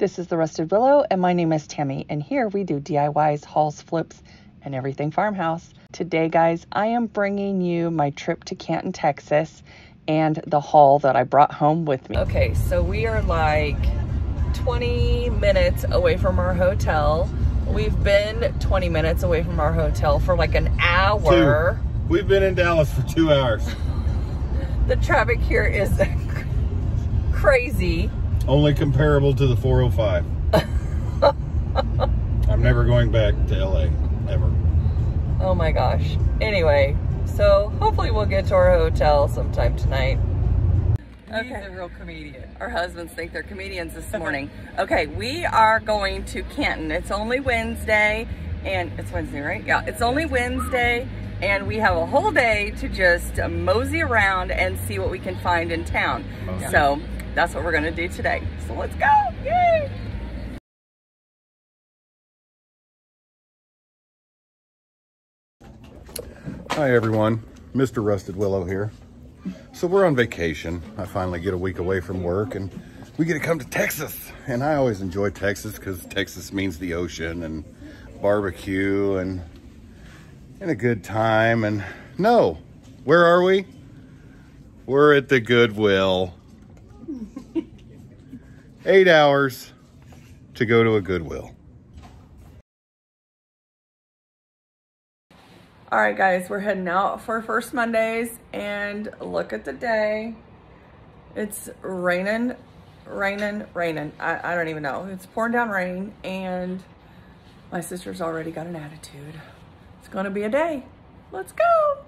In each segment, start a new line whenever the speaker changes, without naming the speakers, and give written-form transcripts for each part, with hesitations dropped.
This is The Rusted Willow, and my name is Tammy, and here we do DIYs, hauls, flips, and everything farmhouse. Today, guys, I am bringing you my trip to Canton, Texas, and the haul that I brought home with me. Okay, so we are like 20 minutes away from our hotel. We've been 20 minutes away from our hotel for like an hour.
We've been in Dallas for 2 hours.
The traffic here is crazy.
Only comparable to the 405. I'm never going back to LA, ever.
Oh my gosh. Anyway, so hopefully we'll get to our hotel sometime tonight. Okay. He's a real comedian. Our husbands think they're comedians this morning. Okay, we are going to Canton. It's only Wednesday, and it's Wednesday, right? Yeah, it's only Wednesday, and we have a whole day to just mosey around and see what we can find in town. Okay. So that's what we're gonna do today. So let's go, yay!
Hi everyone, Mr. Rusted Willow here. So we're on vacation. I finally get a week away from work and we get to come to Texas. And I always enjoy Texas because Texas means the ocean and barbecue and a good time. And no, where are we? We're at the Goodwill. 8 hours to go to a Goodwill.
All right, guys, we're heading out for First Mondays, and look at the day. It's raining. I don't even know. It's pouring down rain, and my sister's already got an attitude. It's gonna be a day. Let's go.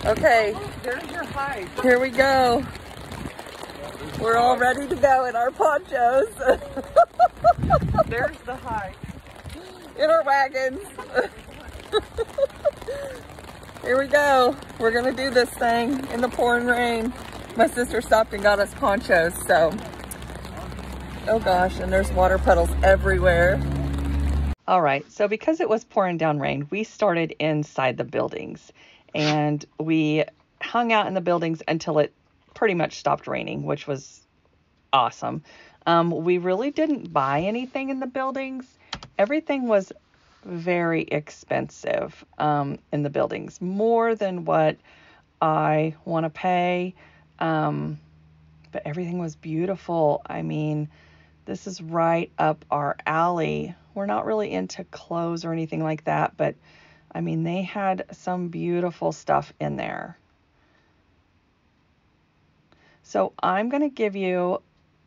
Okay,
There's your hike.
here we go. We're all ready to go in our ponchos.
There's the hike.
In our wagons. Here we go. We're gonna do this thing in the pouring rain. My sister stopped and got us ponchos, so. Oh gosh, and there's water puddles everywhere. All right, so because it was pouring down rain, we started inside the buildings, and we hung out in the buildings until it pretty much stopped raining, which was awesome. We really didn't buy anything in the buildings. Everything was very expensive in the buildings, more than what I want to pay, but everything was beautiful. I mean, this is right up our alley. We're not really into clothes or anything like that, but I mean, they had some beautiful stuff in there. So I'm going to give you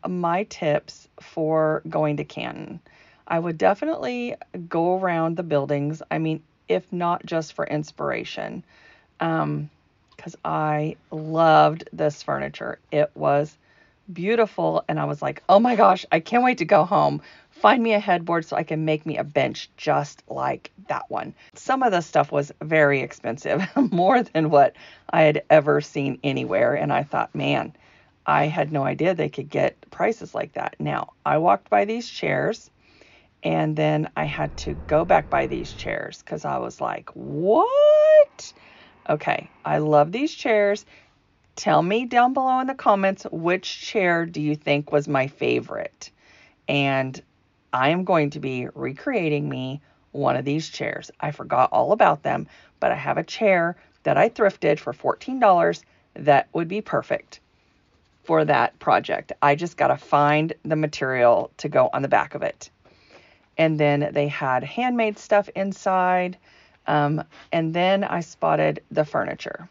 my tips for going to Canton. I would definitely go around the buildings. I mean, if not just for inspiration, because I loved this furniture. It was beautiful, and I was like, oh my gosh, I can't wait to go home. Find me a headboard so I can make me a bench just like that one. Some of the stuff was very expensive, more than what I had ever seen anywhere, and I thought, man, I had no idea they could get prices like that. Now, I walked by these chairs, and then I had to go back by these chairs because I was like, what? Okay, I love these chairs. Tell me down below in the comments, which chair do you think was my favorite? And I am going to be recreating me one of these chairs. I forgot all about them, but I have a chair that I thrifted for $14 that would be perfect for that project. I just got to find the material to go on the back of it. And then they had handmade stuff inside. And then I spotted the furniture.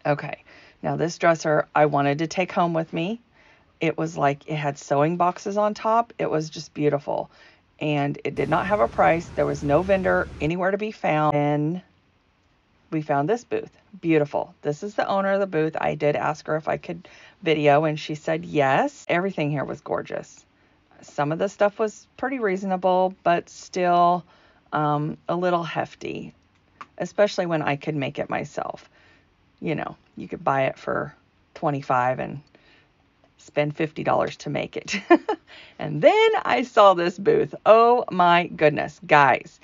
Okay, now this dresser I wanted to take home with me. It was like it had sewing boxes on top. It was just beautiful. And it did not have a price. There was no vendor anywhere to be found. And we found this booth. Beautiful. This is the owner of the booth. I did ask her if I could video, and she said yes. Everything here was gorgeous. Some of the stuff was pretty reasonable, but still a little hefty, especially when I could make it myself. You know, you could buy it for $25 and spend $50 to make it. And then I saw this booth. Oh my goodness, guys,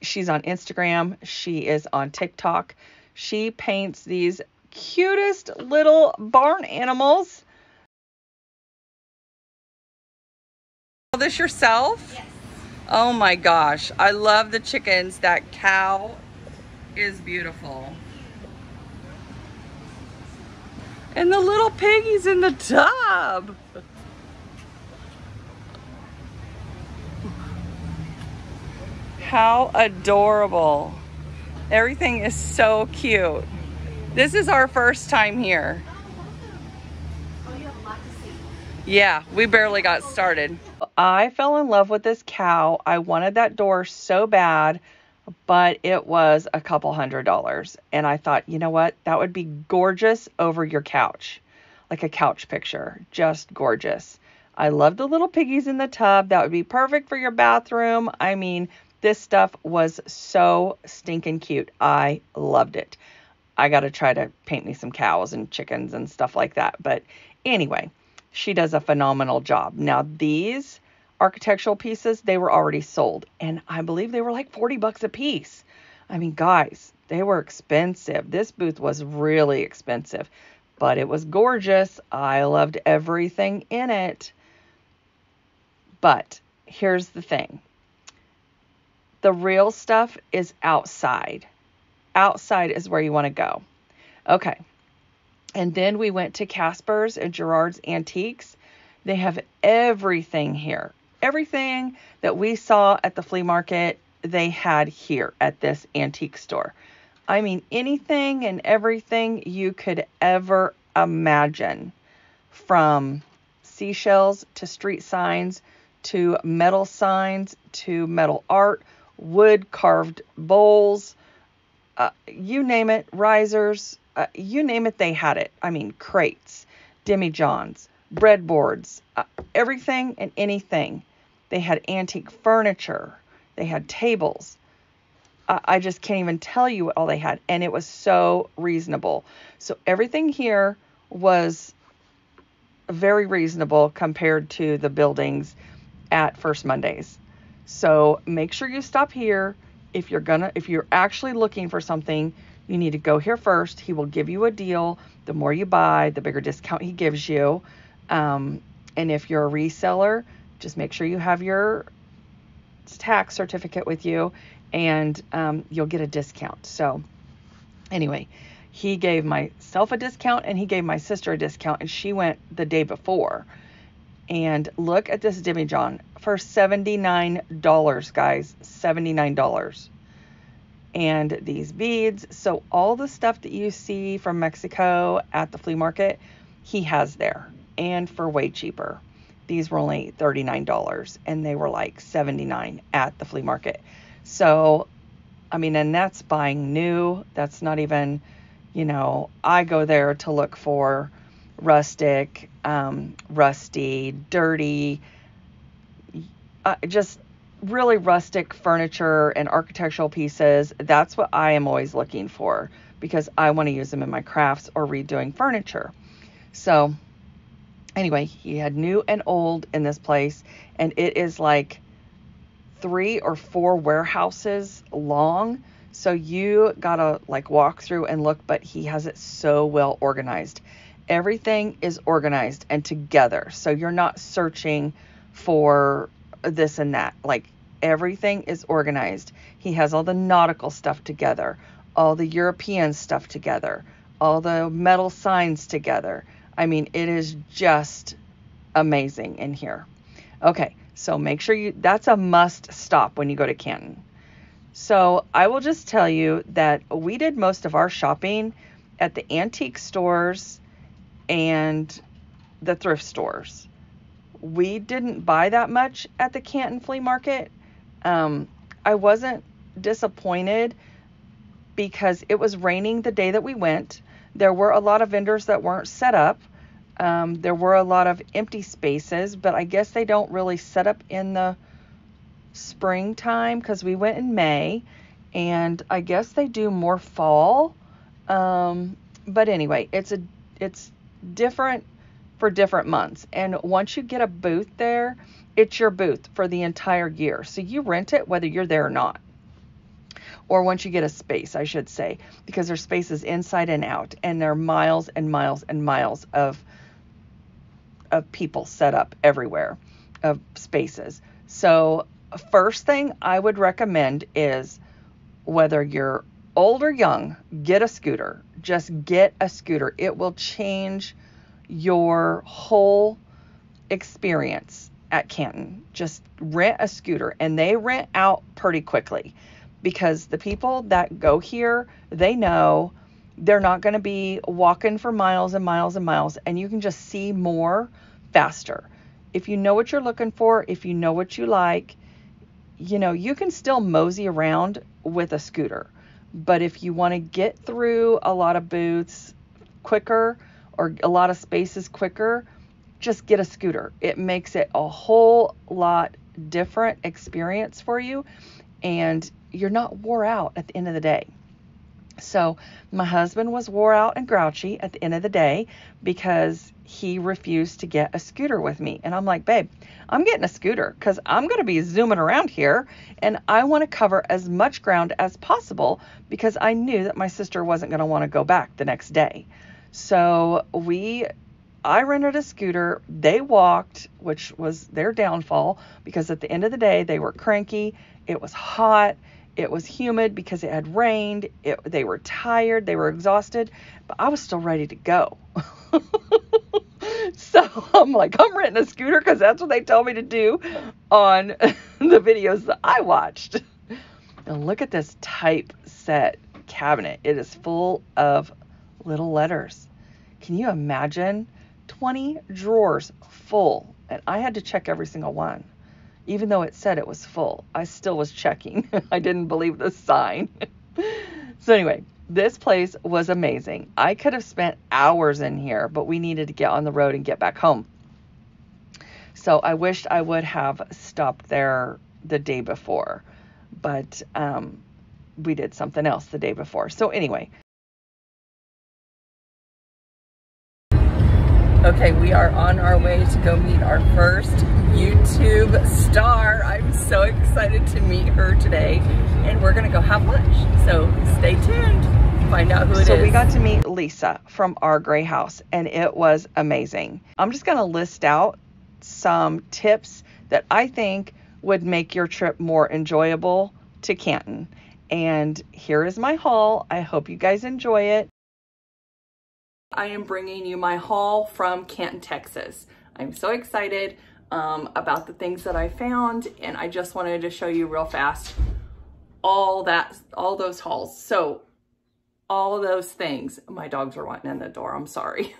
she's on Instagram. She is on TikTok. She paints these cutest little barn animals. this yourself?
Yes.
Oh my gosh, I love the chickens. That cow is beautiful. And the little piggies in the tub. How adorable. Everything is so cute. This is our first time here.
Oh, you have a lot to see.
Yeah, we barely got started. I fell in love with this cow. I wanted that door so bad, but it was a couple $100. And I thought, you know what? That would be gorgeous over your couch. Like a couch picture. Just gorgeous. I love the little piggies in the tub. That would be perfect for your bathroom. I mean, this stuff was so stinking cute. I loved it. I got to try to paint me some cows and chickens and stuff like that. But anyway, she does a phenomenal job. Now, these architectural pieces, they were already sold. And I believe they were like $40 a piece. I mean, guys, they were expensive. This booth was really expensive, but it was gorgeous. I loved everything in it. But here's the thing. The real stuff is outside. Outside is where you want to go. Okay. And then we went to Casper's and Gerard's Antiques. They have everything here. Everything that we saw at the flea market, they had here at this antique store. I mean, anything and everything you could ever imagine. From seashells to street signs to metal signs to metal art, wood carved bowls, you name it, risers, you name it, they had it. I mean, crates, demijohns, breadboards, everything and anything. They had antique furniture. They had tables. I just can't even tell you what all they had. And it was so reasonable. So everything here was very reasonable compared to the buildings at First Mondays. So make sure you stop here. If you're actually looking for something, you need to go here first. He will give you a deal. The more you buy, the bigger discount he gives you. And if you're a reseller, just make sure you have your tax certificate with you, and you'll get a discount. So anyway, he gave myself a discount and he gave my sister a discount, and she went the day before. And look at this demijohn for $79, guys, $79. And these beads. So all the stuff that you see from Mexico at the flea market, he has there, and for way cheaper. These were only $39 and they were like $79 at the flea market. So, I mean, and that's buying new. That's not even, I go there to look for rustic, rusty, dirty, just really rustic furniture and architectural pieces. That's what I am always looking for, because I want to use them in my crafts or redoing furniture. So anyway, he had new and old in this place, and it is like 3 or 4 warehouses long. So you gotta like walk through and look, but he has it so well organized. Everything is organized and together. So you're not searching for this and that. Like, everything is organized. He has all the nautical stuff together, all the European stuff together, all the metal signs together. I mean, it is just amazing in here. Okay, so make sure that's a must stop when you go to Canton. So I will just tell you that we did most of our shopping at the antique stores and the thrift stores. We didn't buy that much at the Canton flea market. I wasn't disappointed because it was raining the day that we went. There were a lot of vendors that weren't set up. There were a lot of empty spaces, but I guess they don't really set up in the springtime because we went in May, and I guess they do more fall. But anyway, it's different for different months. And once you get a booth there, it's your booth for the entire year. So you rent it whether you're there or not. Or once you get a space, I should say, because there's spaces inside and out, and there are miles and miles and miles of people set up everywhere. of spaces. So first thing I would recommend is, whether you're old or young, get a scooter. Just get a scooter. It will change your whole experience at Canton. Just rent a scooter, and they rent out pretty quickly, because the people that go here, they know they're not going to be walking for miles and miles and miles, and you can just see more faster. If you know what you're looking for, if you know what you like, you know, you can still mosey around with a scooter. But if you want to get through a lot of booths quicker, or a lot of spaces quicker, just get a scooter. It makes it a whole lot different experience for you, and you're not wore out at the end of the day. So my husband was wore out and grouchy at the end of the day because he refused to get a scooter with me. And I'm like, babe, I'm getting a scooter because I'm going to be zooming around here, and I want to cover as much ground as possible, because I knew that my sister wasn't going to want to go back the next day. So I rented a scooter. They walked, which was their downfall, because at the end of the day, they were cranky. It was hot. It was humid because it had rained. They were tired. They were exhausted, but I was still ready to go. So I'm like, I'm renting a scooter because that's what they told me to do on the videos that I watched. And look at this typeset cabinet. It is full of little letters. Can you imagine? 20 drawers full. And I had to check every single one. Even though it said it was full, I still was checking. I didn't believe the sign. So anyway, this place was amazing. I could have spent hours in here, but we needed to get on the road and get back home. So I wished I would have stopped there the day before, but we did something else the day before. So anyway. Okay, we are on our way to go meet our first YouTube star. I'm so excited to meet her today, and we're gonna go have lunch. So stay tuned, find out who it is. So we got to meet Lisa from Our Gray House, and it was amazing. I'm just gonna list out some tips that I think would make your trip more enjoyable to Canton. And here is my haul. I hope you guys enjoy it. I am bringing you my haul from Canton, Texas. I'm so excited about the things that I found, and I just wanted to show you real fast all those hauls. So all of those things, my dogs are wanting in the door, I'm sorry.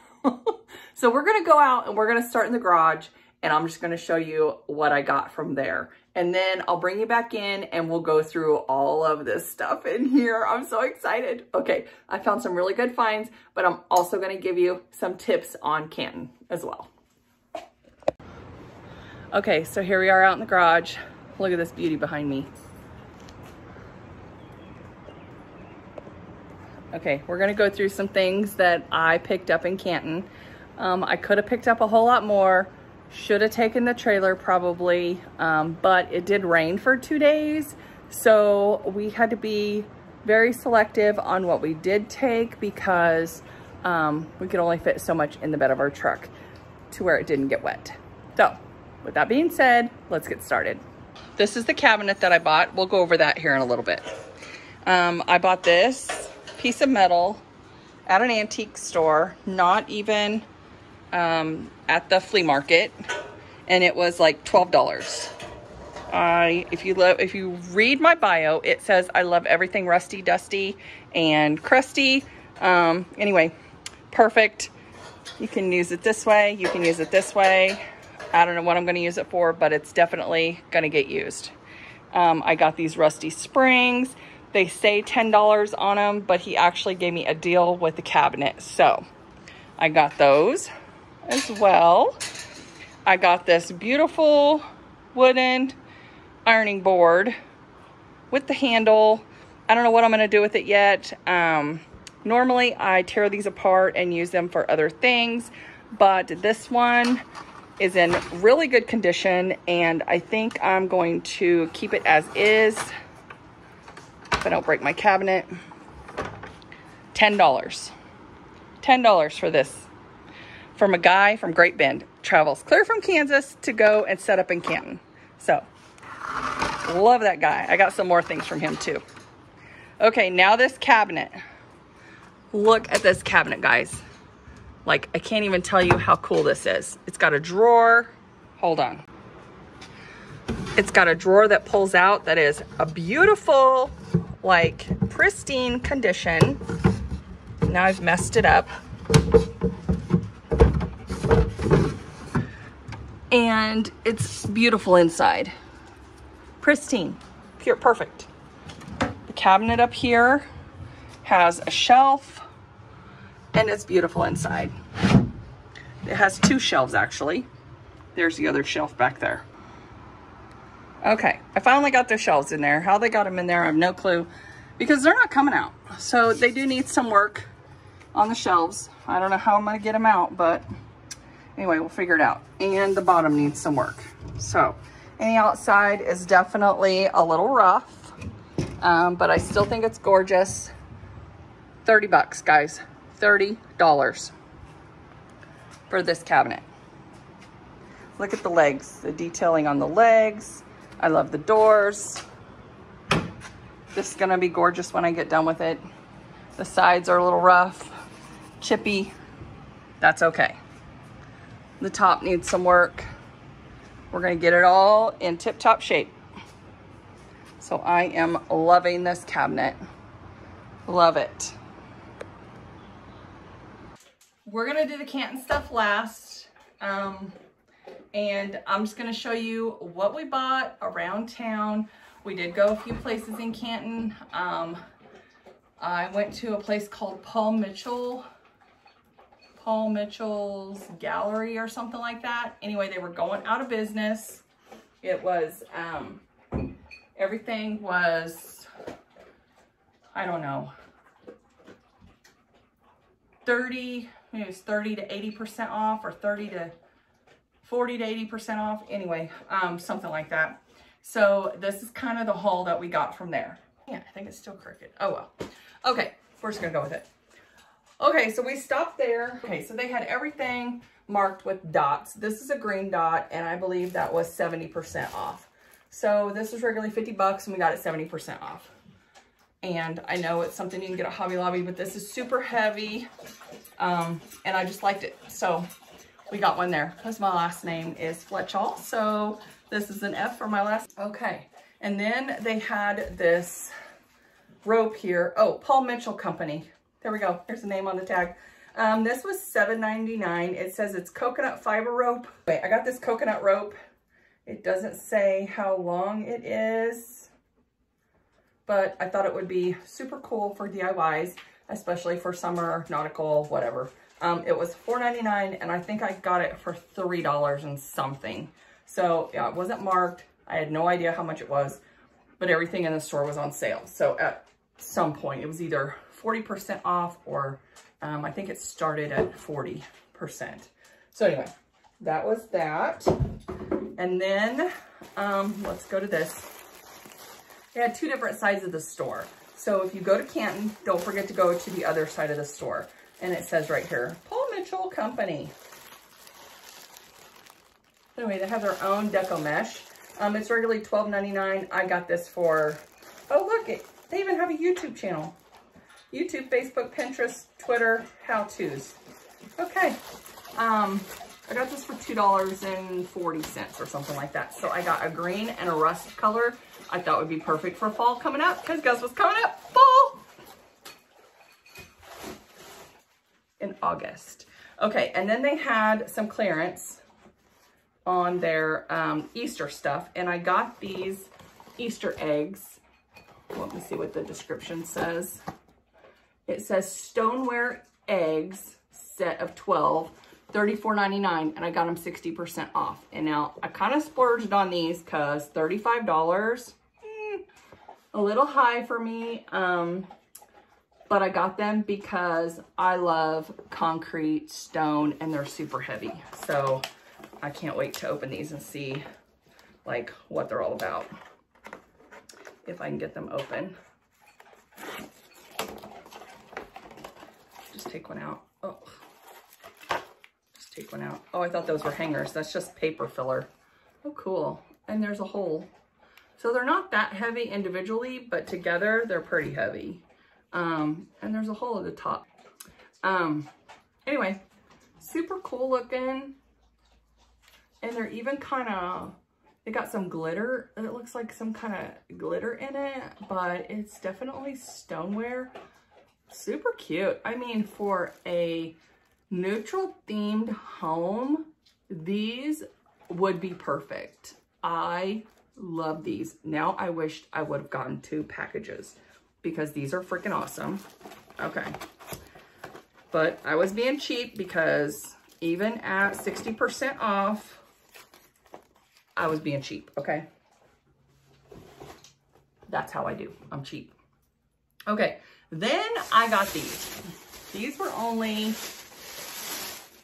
So we're gonna go out and we're gonna start in the garage, and I'm just gonna show you what I got from there. And then I'll bring you back in and we'll go through all of this stuff in here. I'm so excited. Okay, I found some really good finds, but I'm also gonna give you some tips on Canton as well. Okay, so here we are out in the garage. Look at this beauty behind me. Okay, we're gonna go through some things that I picked up in Canton. I could have picked up a whole lot more. Should have taken the trailer probably, but it did rain for 2 days. So we had to be very selective on what we did take, because we could only fit so much in the bed of our truck to where it didn't get wet. So with that being said, let's get started. This is the cabinet that I bought. We'll go over that here in a little bit. I bought this piece of metal at an antique store, not even at the flea market, and it was like $12. If you read my bio, it says I love everything rusty, dusty, and crusty. Anyway, perfect. You can use it this way, you can use it this way. I don't know what I'm going to use it for, but it's definitely going to get used. I got these rusty springs. They say $10 on them, but he actually gave me a deal with the cabinet, so I got those as well. I got this beautiful wooden ironing board with the handle. I don't know what I'm going to do with it yet. Normally I tear these apart and use them for other things, but this one is in really good condition, and I think I'm going to keep it as is if I don't break my cabinet. $10 for this, from a guy from Great Bend. travels clear from Kansas to go and set up in Canton. So, love that guy. I got some more things from him too. Okay, now this cabinet. Look at this cabinet, guys. Like, I can't even tell you how cool this is. It's got a drawer. Hold on. It's got a drawer that pulls out that is a beautiful, like, pristine condition. Now I've messed it up. And it's beautiful inside. Pristine, pure, perfect. The cabinet up here has a shelf and it's beautiful inside. It has 2 shelves actually. There's the other shelf back there. Okay, I finally got the shelves in there. How they got them in there, I have no clue because they're not coming out. So they do need some work on the shelves. I don't know how I'm gonna get them out, but anyway, we'll figure it out. And the bottom needs some work. So, and the outside is definitely a little rough, but I still think it's gorgeous. 30 bucks, guys. $30 for this cabinet. Look at the legs, the detailing on the legs. I love the doors. This is gonna be gorgeous when I get done with it. The sides are a little rough, chippy. That's okay. The top needs some work. We're gonna get it all in tip-top shape. So I am loving this cabinet. Love it. We're gonna do the Canton stuff last. And I'm just gonna show you what we bought around town. We did go a few places in Canton. I went to a place called Paul Mitchell's Gallery or something like that. Anyway, they were going out of business. It was, everything was, I don't know, 30, maybe it was 30 to 80% off, or 40 to 80% off. Anyway, something like that. So this is kind of the haul that we got from there. Yeah, I think it's still crooked. Oh well. Okay, we're just gonna go with it. Okay, so we stopped there. Okay, so they had everything marked with dots. This is a green dot, and I believe that was 70% off. So this was regularly 50 bucks, and we got it 70% off. And I know it's something you can get at Hobby Lobby, but this is super heavy, and I just liked it. So we got one there, because my last name is Fletchall, so this is an F for my last. Okay, and then they had this rope here. Oh, Paul Mitchell Company. There we go. There's the name on the tag. This was $7.99. It says it's coconut fiber rope. Wait, I got this coconut rope. It doesn't say how long it is, but I thought it would be super cool for DIYs, especially for summer, nautical, whatever. It was $4.99, and I think I got it for $3 and something. So yeah, it wasn't marked. I had no idea how much it was, but everything in the store was on sale. So at some point, it was either 40% off, or I think it started at 40%. So anyway, that was that. And then let's go to this. They had 2 different sides of the store. So if you go to Canton, don't forget to go to the other side of the store. And it says right here, Paul Mitchell Company. Anyway, they have their own deco mesh. It's regularly $12.99. I got this for, oh look, they even have a YouTube channel. YouTube, Facebook, Pinterest, Twitter, how-tos. Okay, I got this for $2.40 or something like that. So I got a green and a rust color. I thought would be perfect for fall coming up, because guess what's coming up? Fall! In August. Okay, and then they had some clearance on their Easter stuff, and I got these Easter eggs. Let me see what the description says. It says stoneware eggs, set of 12, $34.99, and I got them 60% off. And now I kind of splurged on these because $35, a little high for me. But I got them because I love concrete, stone, and they're super heavy. So I can't wait to open these and see like what they're all about. If I can get them open. Just take one out. Oh, just take one out. Oh, I thought those were hangers. That's just paper filler. Oh, cool. And there's a hole. So they're not that heavy individually, but together they're pretty heavy. And there's a hole at the top. Anyway, super cool looking. And they're even kind of, they got some glitter. It looks like some kind of glitter in it, but it's definitely stoneware. Super cute. I mean, for a neutral themed home, these would be perfect. I love these. Now I wished I would have gotten 2 packages because these are freaking awesome. Okay. But I was being cheap because even at 60% off, I was being cheap, okay? That's how I do. I'm cheap. Okay, then I got these. These were only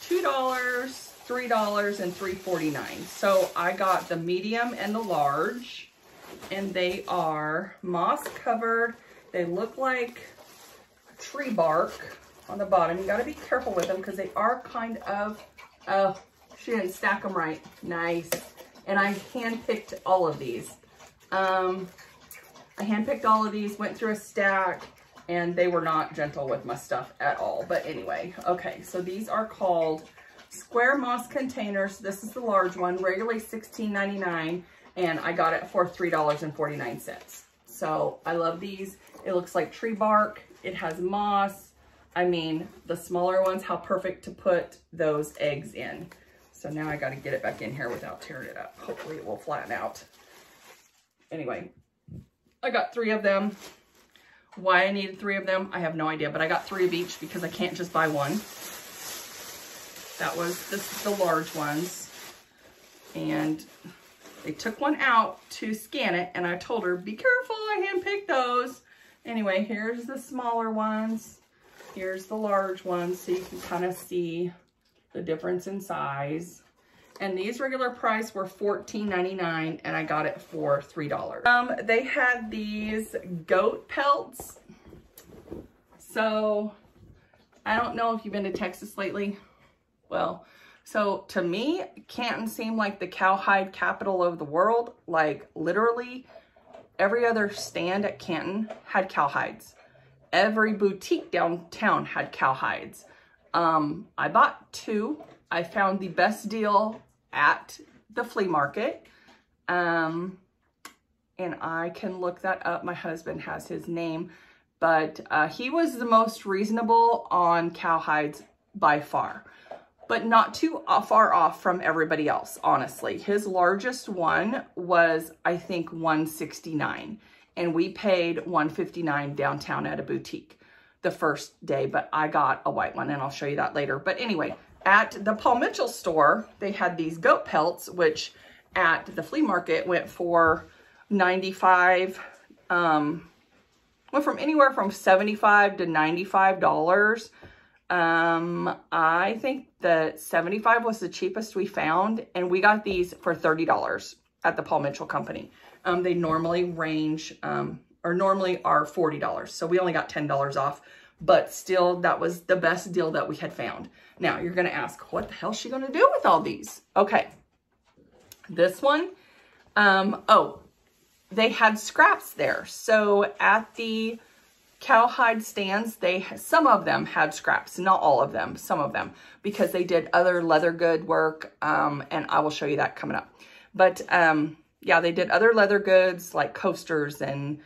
$2, $3, and $3.49. So I got the medium and the large, and they are moss covered. They look like tree bark on the bottom. You got to be careful with them because they are kind of, oh, she didn't stack them right. Nice. And I handpicked all of these. I handpicked all of these, went through a stack, and they were not gentle with my stuff at all. But anyway, okay, so these are called square moss containers. This is the large one, regularly $16.99, and I got it for $3.49. So I love these. It looks like tree bark. It has moss. I mean, the smaller ones, how perfect to put those eggs in. So now I got to get it back in here without tearing it up. Hopefully it will flatten out. Anyway, I got 3 of them. Why I needed 3 of them, I have no idea, but I got 3 of each because I can't just buy one. That was the large ones. And they took one out to scan it, and I told her, be careful, I handpicked those. Anyway, here's the smaller ones. Here's the large ones, so you can kind of see the difference in size. And these regular price were $14.99, and I got it for $3. They had these goat pelts. So I don't know if you've been to Texas lately. Well, so to me, Canton seemed like the cowhide capital of the world. Like literally every other stand at Canton had cowhides. Every boutique downtown had cowhides. I bought 2. I found the best deal at the flea market. And I can look that up. My husband has his name, but he was the most reasonable on cowhides by far, but not too far off from everybody else, honestly. His largest one was, I think, $169, and we paid $159 downtown at a boutique the first day, but I got a white one, and I'll show you that later. But anyway, at the Paul Mitchell store, they had these goat pelts, which at the flea market went for $95, went from anywhere from $75 to $95. I think that $75 was the cheapest we found, and we got these for $30 at the Paul Mitchell company. They normally range, or normally are $40. So we only got $10 off, but still that was the best deal that we had found. Now you're going to ask, what the hell is she going to do with all these? Okay. This one, oh, they had scraps there. So at the cowhide stands, some of them had scraps, not all of them, some of them, because they did other leather good work. And I will show you that coming up. But, yeah, they did other leather goods like coasters and,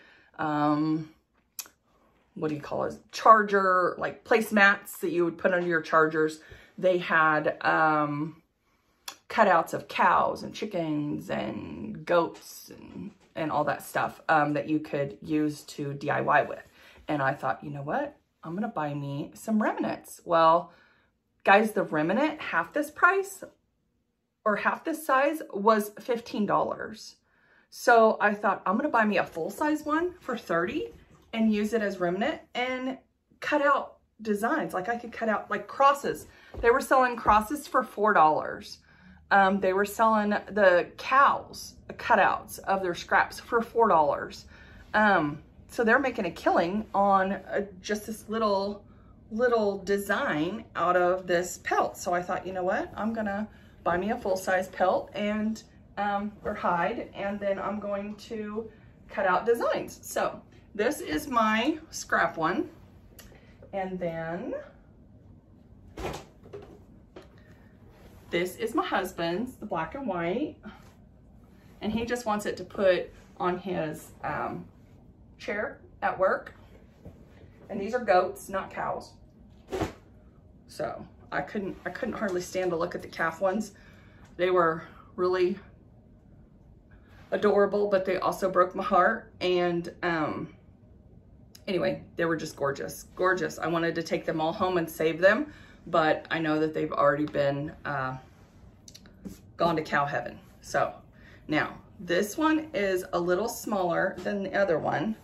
what do you call it? Charger, like placemats that you would put under your chargers. They had, cutouts of cows and chickens and goats and all that stuff, that you could use to DIY with. And I thought, you know what? I'm going to buy me some remnants. Well, guys, the remnant, half this price or half this size was $15. So I thought I'm going to buy me a full-size one for $30 and use it as remnant and cut out designs. Like I could cut out like crosses. They were selling crosses for $4. They were selling the cows, cutouts of their scraps for $4. So they're making a killing on just this little little design out of this pelt. So I thought, you know what, I'm gonna buy me a full-size pelt and or hide, and then I'm going to cut out designs. So this is my scrap one, and then this is my husband's, the black and white, and he just wants it to put on his chair at work. And these are goats, not cows. So I couldn't hardly stand to look at the calf ones. They were really adorable, but they also broke my heart. And anyway, they were just gorgeous, gorgeous. I wanted to take them all home and save them, but I know that they've already been gone to cow heaven. So now this one is a little smaller than the other one.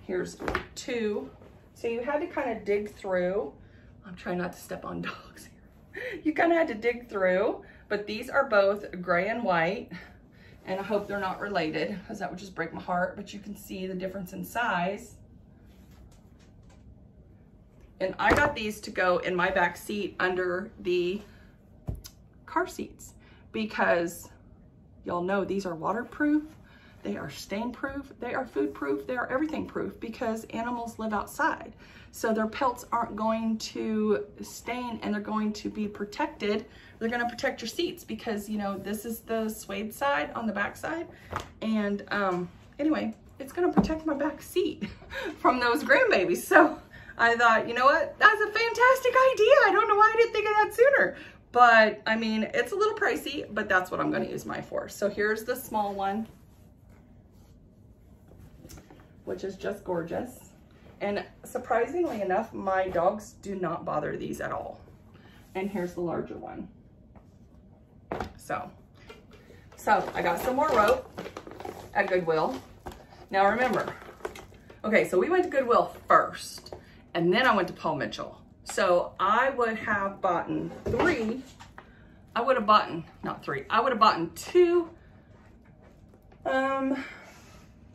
Here's two. So you had to kind of dig through. I'm trying not to step on dogs here. You kind of had to dig through, but these are both gray and white, and I hope they're not related, because that would just break my heart, but you can see the difference in size. And I got these to go in my back seat under the car seats, because y'all know these are waterproof, they are stain proof, they are food proof, they are everything proof, because animals live outside. So their pelts aren't going to stain, and they're going to be protected. They're going to protect your seats, because, you know, this is the suede side on the back side. And anyway, it's going to protect my back seat from those grandbabies. So I thought, you know what, that's a fantastic idea. I don't know why I didn't think of that sooner. But I mean, it's a little pricey, but that's what I'm going to use mine for. So here's the small one, which is just gorgeous. And surprisingly enough, my dogs do not bother these at all. And here's the larger one. So I got some more rope at Goodwill. Now remember, okay, so we went to Goodwill first, and then I went to Paul Mitchell. So I would have bought three, I would have bought, not three, I would have bought two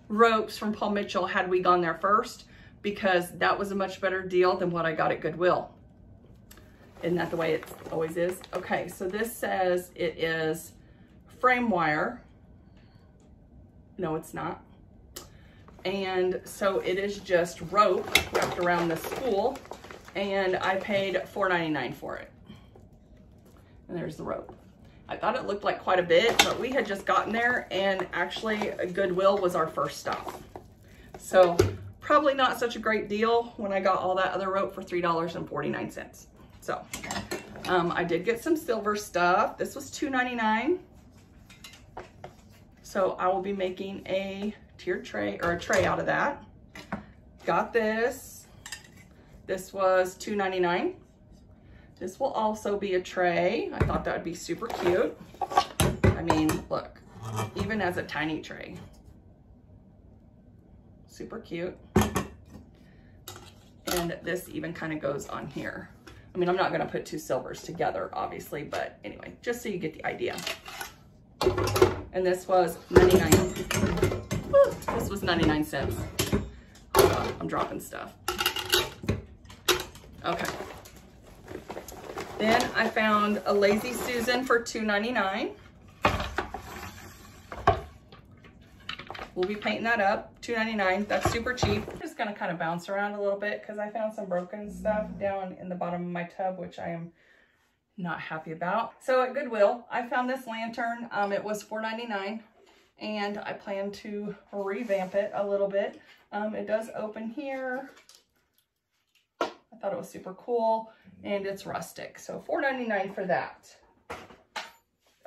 ropes from Paul Mitchell had we gone there first, because that was a much better deal than what I got at Goodwill. Isn't that the way it always is? Okay, so this says it is frame wire. No, it's not. And so it is just rope wrapped around the spool, and I paid $4.99 for it. And there's the rope. I thought it looked like quite a bit, but we had just gotten there, and actually Goodwill was our first stop. So probably not such a great deal when I got all that other rope for $3.49. So I did get some silver stuff. This was $2.99. So I will be making a tiered tray, or a tray out of that. Got this. This was $2.99. This will also be a tray. I thought that would be super cute. I mean, look, even as a tiny tray. Super cute. And this even kind of goes on here. I mean, I'm not gonna put two silvers together, obviously, but anyway, just so you get the idea. And this was 99. Woo, this was 99 cents. Hold on, I'm dropping stuff. Okay. Then I found a Lazy Susan for $2.99. We'll be painting that up, $2.99. That's super cheap. I'm just gonna kind of bounce around a little bit because I found some broken stuff down in the bottom of my tub, which I am not happy about. So at Goodwill, I found this lantern. It was $4.99, and I plan to revamp it a little bit. It does open here. I thought it was super cool, and it's rustic. So $4.99 for that.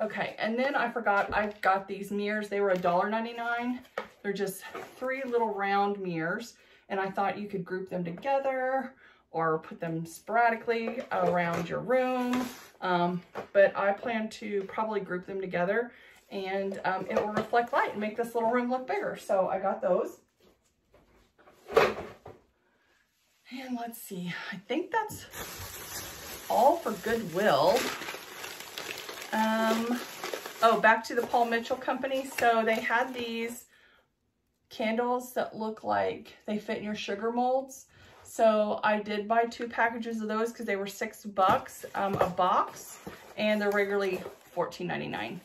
Okay, and then I forgot I got these mirrors. They were $1.99. They're just 3 little round mirrors, and I thought you could group them together or put them sporadically around your room. But I plan to probably group them together, and it will reflect light and make this little room look bigger. So I got those. And let's see, I think that's all for Goodwill. Oh, back to the Paul Mitchell company. So they had these candles that look like they fit in your sugar molds. So I did buy 2 packages of those because they were $6 a box, and they're regularly $14.99.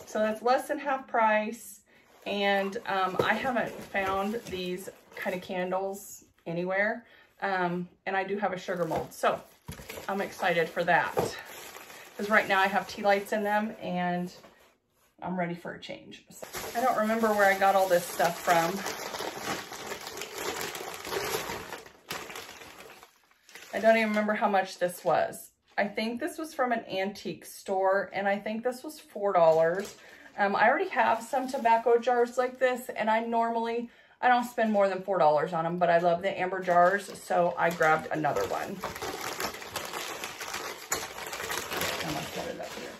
So that's less than half price. And I haven't found these kind of candles anywhere. And I do have a sugar mold, so I'm excited for that. Because right now I have tea lights in them and I'm ready for a change. So, I don't remember where I got all this stuff from. I don't even remember how much this was. I think this was from an antique store, and I think this was $4. I already have some tobacco jars like this, and I don't spend more than $4 on them, but I love the amber jars, so I grabbed another one. I'm gonna set it up here.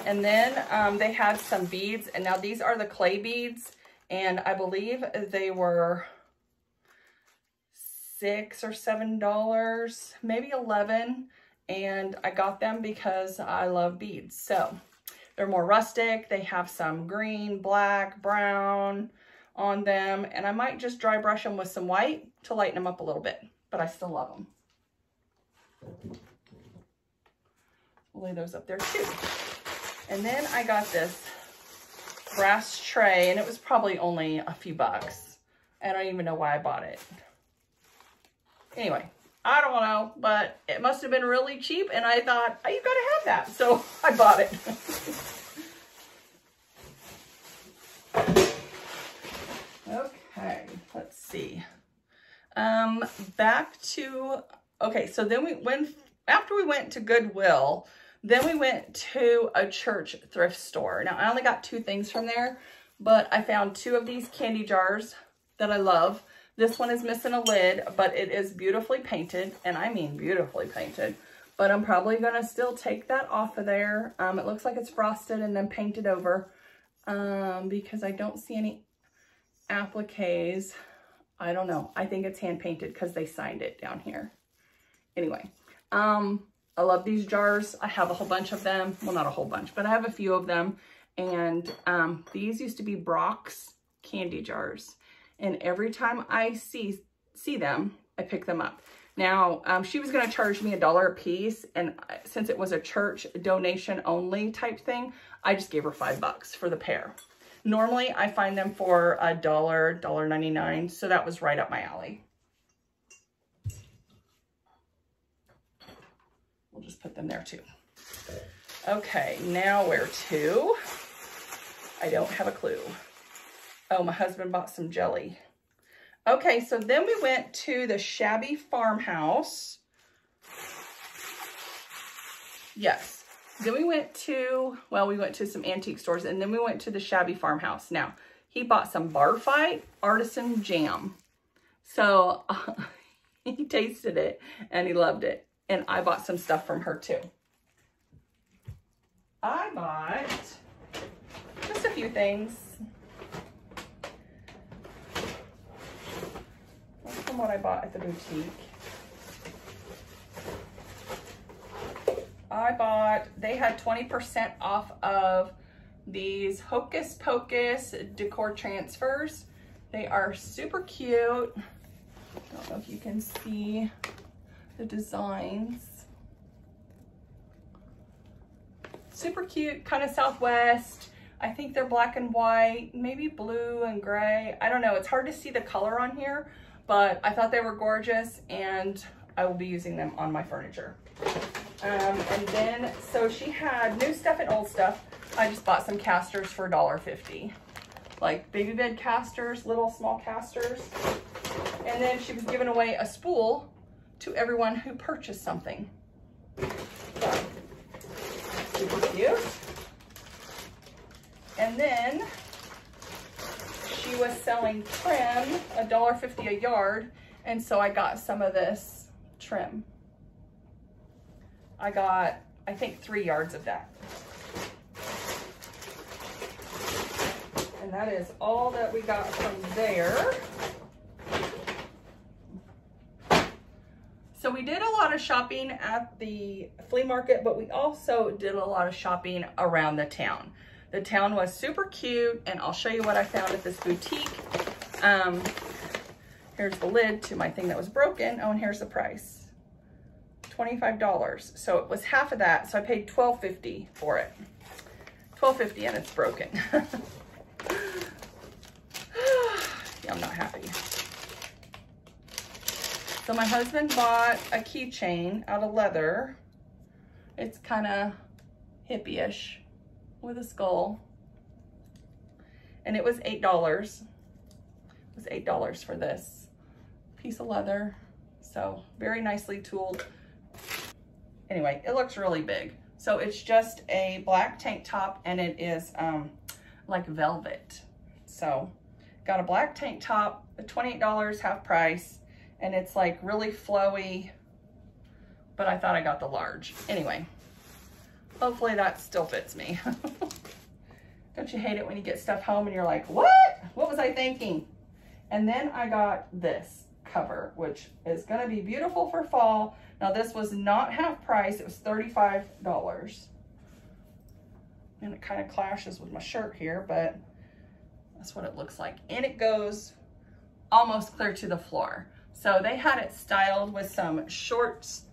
And then they had some beads, and now these are the clay beads, and I believe they were $6 or $7, maybe $11, and I got them because I love beads. So they're more rustic. They have some green, black, brown on them, and I might just dry brush them with some white to lighten them up a little bit, but I still love them. We'll lay those up there too. And then I got this brass tray, and it was probably only a few bucks. I don't even know why I bought it. Anyway, I don't know, but it must have been really cheap, and I thought, oh, you gotta have that. So I bought it. Okay, let's see. Back to, okay, so then after we went to Goodwill, then we went to a church thrift store. Now, I only got 2 things from there, but I found 2 of these candy jars that I love. This one is missing a lid, but it is beautifully painted, and I mean beautifully painted. But I'm probably going to still take that off of there. It looks like it's frosted and then painted over because I don't see any appliques. I don't know. I think it's hand painted because they signed it down here. Anyway, I love these jars. I have a whole bunch of them. Well, not a whole bunch, but I have a few of them. And these used to be Brock's candy jars. And every time I see them, I pick them up. Now, she was going to charge me $1 a piece. And since it was a church donation only type thing, I just gave her $5 for the pair. Normally, I find them for $1, $1.99. So that was right up my alley. We'll just put them there too. Okay, now where to? I don't have a clue. Oh, my husband bought some jelly. Okay, so then we went to the shabby farmhouse. Yes. Then we went to, well, we went to some antique stores, and then we went to the shabby farmhouse. Now, he bought some Bar Fight artisan jam. So he tasted it, and he loved it. And I bought some stuff from her, too. I bought just a few things. From what I bought at the boutique. They had 20% off of these Hocus Pocus decor transfers. They are super cute. I don't know if you can see the designs. Super cute, kind of Southwest. I think they're black and white, maybe blue and gray. I don't know, it's hard to see the color on here, but I thought they were gorgeous, and I will be using them on my furniture. And then, so she had new stuff and old stuff. I just bought some casters for $1.50. Like baby bed casters, little small casters. And then she was giving away a spool to everyone who purchased something. So, super cute. And then she was selling trim, $1.50 a yard, and so I got some of this trim. I got, I think, 3 yards of that. And that is all that we got from there. So we did a lot of shopping at the flea market, but we also did a lot of shopping around the town. The town was super cute, and I'll show you what I found at this boutique. Here's the lid to my thing that was broken. Oh, and here's the price, $25. So it was half of that. So I paid $12.50 for it. $12.50 and it's broken. Yeah, I'm not happy. So my husband bought a keychain out of leather. It's kind of hippie-ish with a skull. And it was $8. It was $8 for this piece of leather. So very nicely tooled. Anyway, it looks really big. So it's just a black tank top and it is like velvet. So got a black tank top, $28, half price. And it's like really flowy, but I thought I got the large. Anyway, hopefully that still fits me. Don't you hate it when you get stuff home and you're like, what? What was I thinking? And then I got this cover, which is gonna be beautiful for fall. Now this was not half price, it was $35. And it kind of clashes with my shirt here, but that's what it looks like. And it goes almost clear to the floor. So they had it styled with some shorts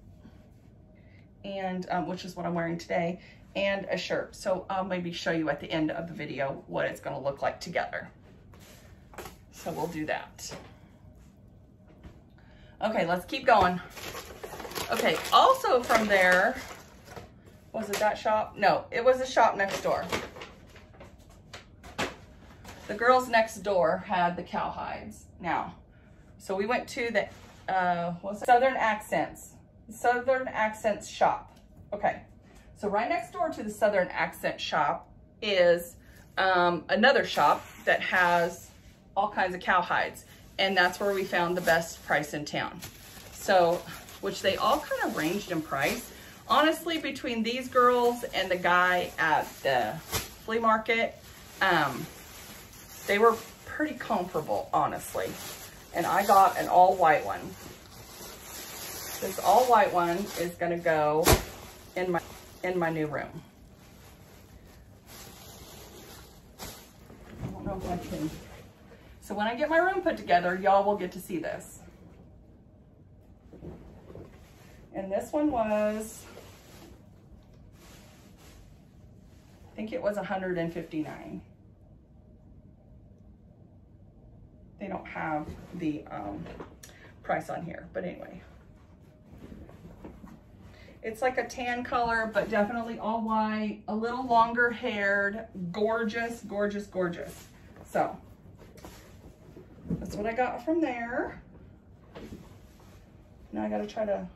and which is what I'm wearing today, and a shirt. So I'll maybe show you at the end of the video what it's gonna look like together. So we'll do that. Okay, let's keep going. Okay, also from there, was it that shop? No, it was a shop next door. The girls next door had the Cowhides. Now, so we went to the Southern Accents shop. Okay, so right next door to the Southern Accent shop is another shop that has all kinds of cowhides, and that's where we found the best price in town. So, which they all kind of ranged in price. Honestly, between these girls and the guy at the flea market, they were pretty comparable, honestly. And I got an all white one. This all white one is gonna go in my new room. I don't know if I can. So when I get my room put together, y'all will get to see this. And this one was, I think it was $159. They don't have the price on here, but anyway. It's like a tan color, but definitely all white, a little longer haired, gorgeous, gorgeous, gorgeous. So that's what I got from there. Now I gotta try to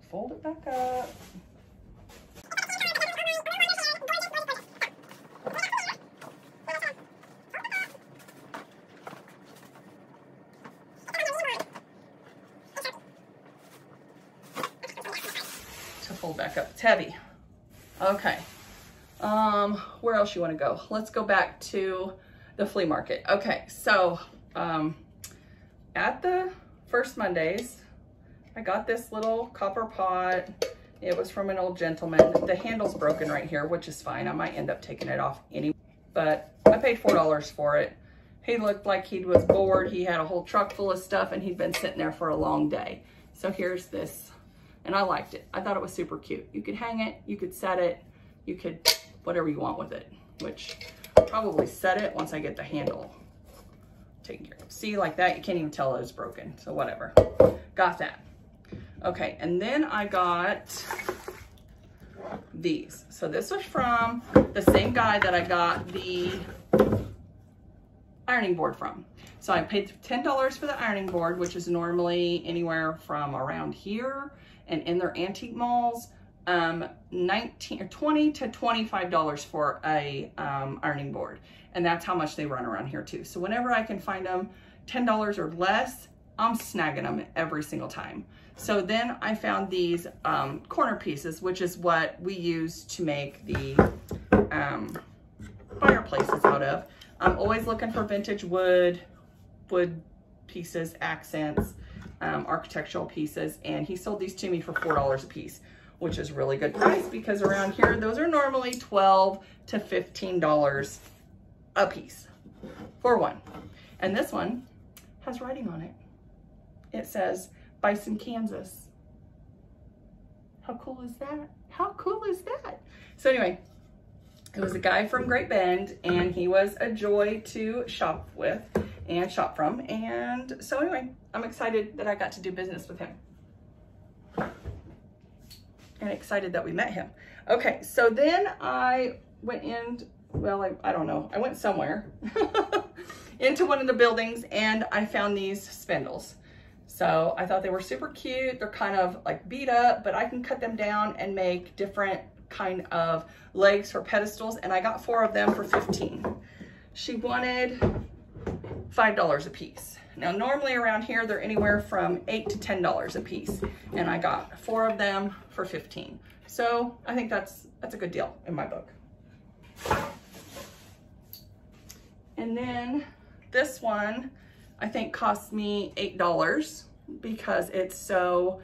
fold it back up. Fold back up, it's heavy. Okay, where else you want to go? Let's go back to the flea market. Okay, so at the First Mondays, I got this little copper pot. It was from an old gentleman. The handle's broken right here, which is fine. I might end up taking it off anyway, but I paid $4 for it. He looked like he was bored. He had a whole truck full of stuff and he'd been sitting there for a long day. So here's this. And I liked it. I thought it was super cute. You could hang it, you could set it, you could whatever you want with it, which I'll probably set it once I get the handle taken care of. See, like that, you can't even tell it was broken, so whatever. Got that. Okay, and then I got these. So this was from the same guy that I got the ironing board from. So I paid $10 for the ironing board, which is normally anywhere from around here, and in their antique malls, $20 to $25 for a ironing board. And that's how much they run around here too. So whenever I can find them $10 or less, I'm snagging them every single time. So then I found these corner pieces, which is what we use to make the fireplaces out of. I'm always looking for vintage wood pieces, accents, architectural pieces, and he sold these to me for $4 a piece, which is really good price because around here those are normally $12 to $15 a piece for one. And this one has writing on it. It says Bison, Kansas. How cool is that? How cool is that? So anyway, it was a guy from Great Bend, and he was a joy to shop with and shop from. And so anyway, I'm excited that I got to do business with him. And excited that we met him. Okay, so then I went in, well, I don't know, I went somewhere into one of the buildings, and I found these spindles. So I thought they were super cute. They're kind of like beat up, but I can cut them down and make different kind of legs for pedestals, and I got 4 of them for $15. She wanted $5 a piece. Now normally around here they're anywhere from $8 to $10 a piece, and I got 4 of them for $15. So I think that's a good deal in my book. And then this one I think cost me $8 because it's so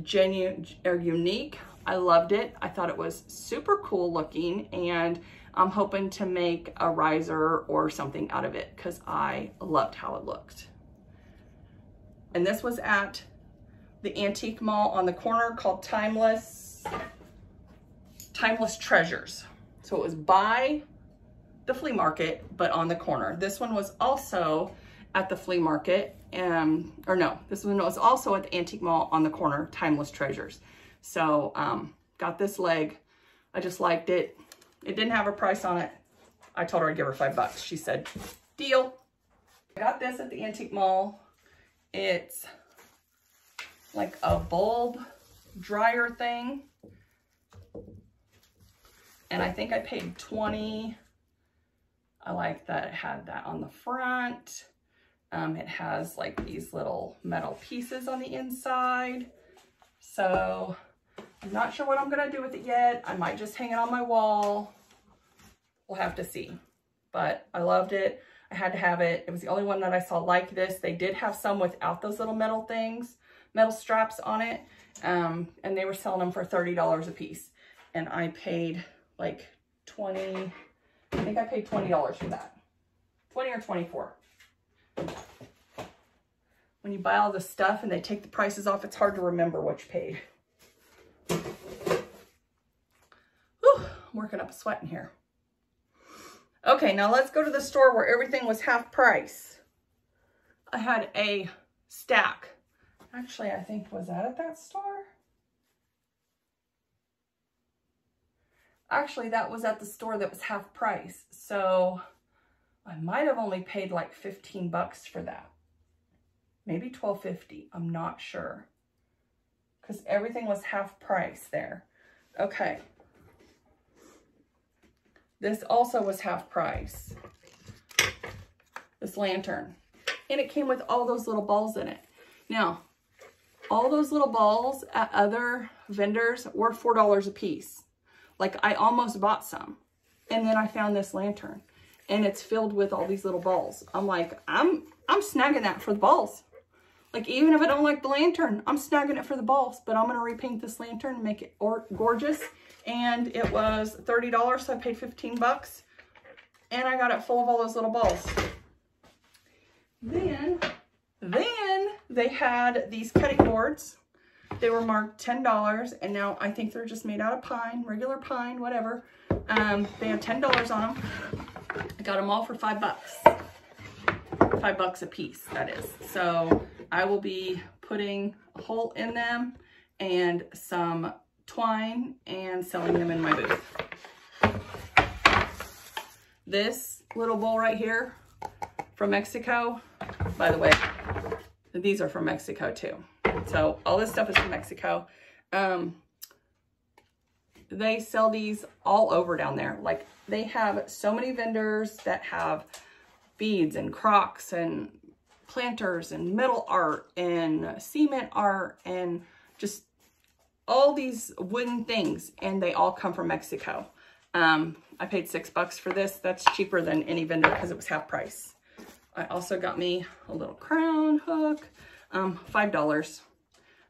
genuine or unique. I loved it. I thought it was super cool looking, and I'm hoping to make a riser or something out of it because I loved how it looked. And this was at the antique mall on the corner called Timeless Treasures. So it was by the flea market, but on the corner. This one was also at the flea market, or no, this one was also at the antique mall on the corner, Timeless Treasures. So got this leg. I just liked it. It didn't have a price on it. I told her I'd give her $5. She said, deal. I got this at the antique mall. It's like a bulb dryer thing. And I think I paid $20. I like that it had that on the front. It has like these little metal pieces on the inside. So I'm not sure what I'm gonna do with it yet. I might just hang it on my wall. We'll have to see. But I loved it. I had to have it. It was the only one that I saw like this. They did have some without those little metal things, metal straps on it. And they were selling them for $30 a piece. And I paid like I think I paid $20 for that. 20 or 24. When you buy all this stuff and they take the prices off, it's hard to remember what you paid. Whew, I'm working up a sweat in here. Okay, now let's go to the store where everything was half price. I had a stack. Actually, I think, was that at that store? Actually, that was at the store that was half price. So I might have only paid like 15 bucks for that. Maybe $12.50. I'm not sure. Because everything was half price there. Okay. This also was half price. This lantern. And it came with all those little balls in it. Now, all those little balls at other vendors were $4 a piece. Like, I almost bought some. And then I found this lantern. And it's filled with all these little balls. I'm like, I'm snagging that for the balls. Like, even if I don't like the lantern, I'm snagging it for the balls. But I'm going to repaint this lantern and make it gorgeous. And it was $30, so I paid 15 bucks. And I got it full of all those little balls. Then they had these cutting boards. They were marked $10, and now I think they're just made out of pine, regular pine, whatever. They had $10 on them. I got them all for $5 bucks. $5 a piece, that is. So I will be putting a hole in them and some twine and selling them in my booth. This little bowl right here from Mexico, by the way, these are from Mexico too. So all this stuff is from Mexico. They sell these all over down there. Like, they have so many vendors that have beads and crocks and planters and metal art and cement art and just all these wooden things, and they all come from Mexico. I paid $6 bucks for this. That's cheaper than any vendor because it was half price. I also got me a little crown hook, $5.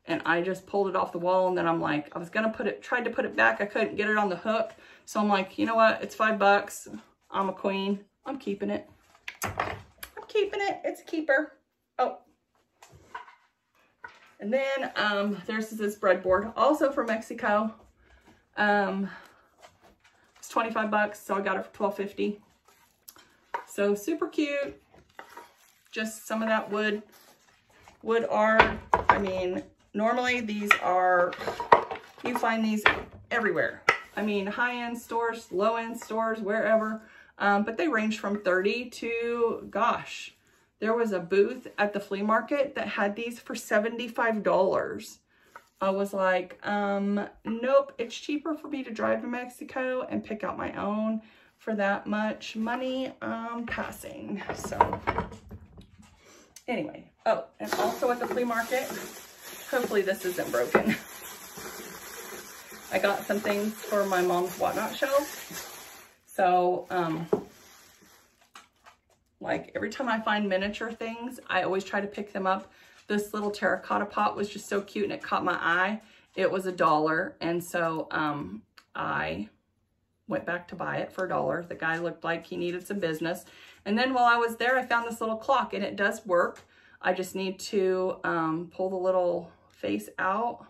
And I just pulled it off the wall, and then I'm like, I was gonna tried to put it back. I couldn't get it on the hook. So I'm like, you know what? It's $5 bucks. I'm a queen. I'm keeping it. I'm keeping it. It's a keeper. Oh. And then there's this breadboard, also from Mexico. It's 25 bucks, so I got it for $12.50. So super cute. Just some of that wood art. I mean, normally these are, you find these everywhere. I mean, high-end stores, low-end stores, wherever. But they range from 30 to, gosh, there was a booth at the flea market that had these for $75. I was like, nope, it's cheaper for me to drive to Mexico and pick out my own for that much money. Passing. So anyway, oh, and also at the flea market, hopefully this isn't broken. I got some things for my mom's whatnot shelf. So, like every time I find miniature things, I always try to pick them up. This little terracotta pot was just so cute and it caught my eye. It was $1. And so, I went back to buy it for $1. The guy looked like he needed some business. And then while I was there, I found this little clock and it does work. I just need to, pull the little face out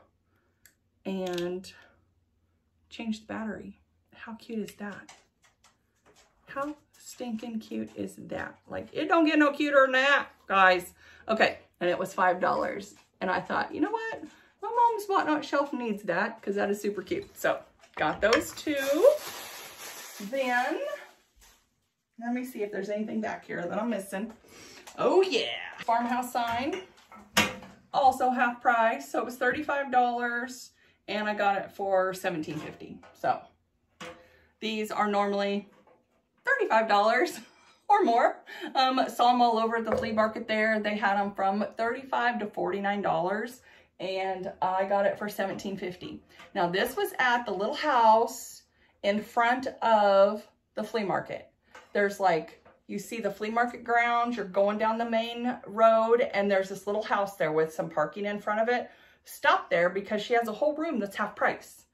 and change the battery. How cute is that? How stinking cute is that? Like, it don't get no cuter than that, guys. Okay, and it was $5. And I thought, you know what? My mom's whatnot shelf needs that because that is super cute. So, got those two. Then, let me see if there's anything back here that I'm missing. Oh, yeah. Farmhouse sign. Also half price. So, it was $35. And I got it for $17.50. So, these are normally $35 or more. Saw them all over at the flea market there. They had them from $35 to $49. And I got it for $17.50. Now, this was at the little house in front of the flea market. There's like, you see the flea market grounds. You're going down the main road. And there's this little house there with some parking in front of it. Stop there because she has a whole room that's half price.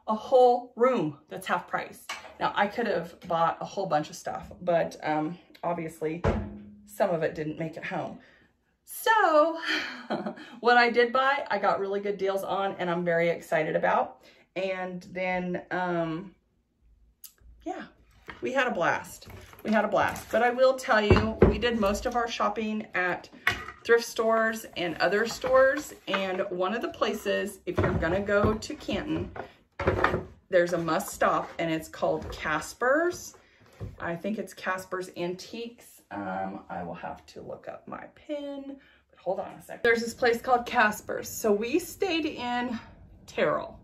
A whole room that's half price. Now, I could have bought a whole bunch of stuff, but obviously some of it didn't make it home. So what I did buy, I got really good deals on and I'm very excited about. And then, yeah, we had a blast. We had a blast. But I will tell you, we did most of our shopping at thrift stores and other stores. And one of the places, if you're gonna go to Canton, there's a must stop and it's called Casper's. I think it's Casper's Antiques. I will have to look up my pin, but hold on a second. There's this place called Casper's. So we stayed in Terrell.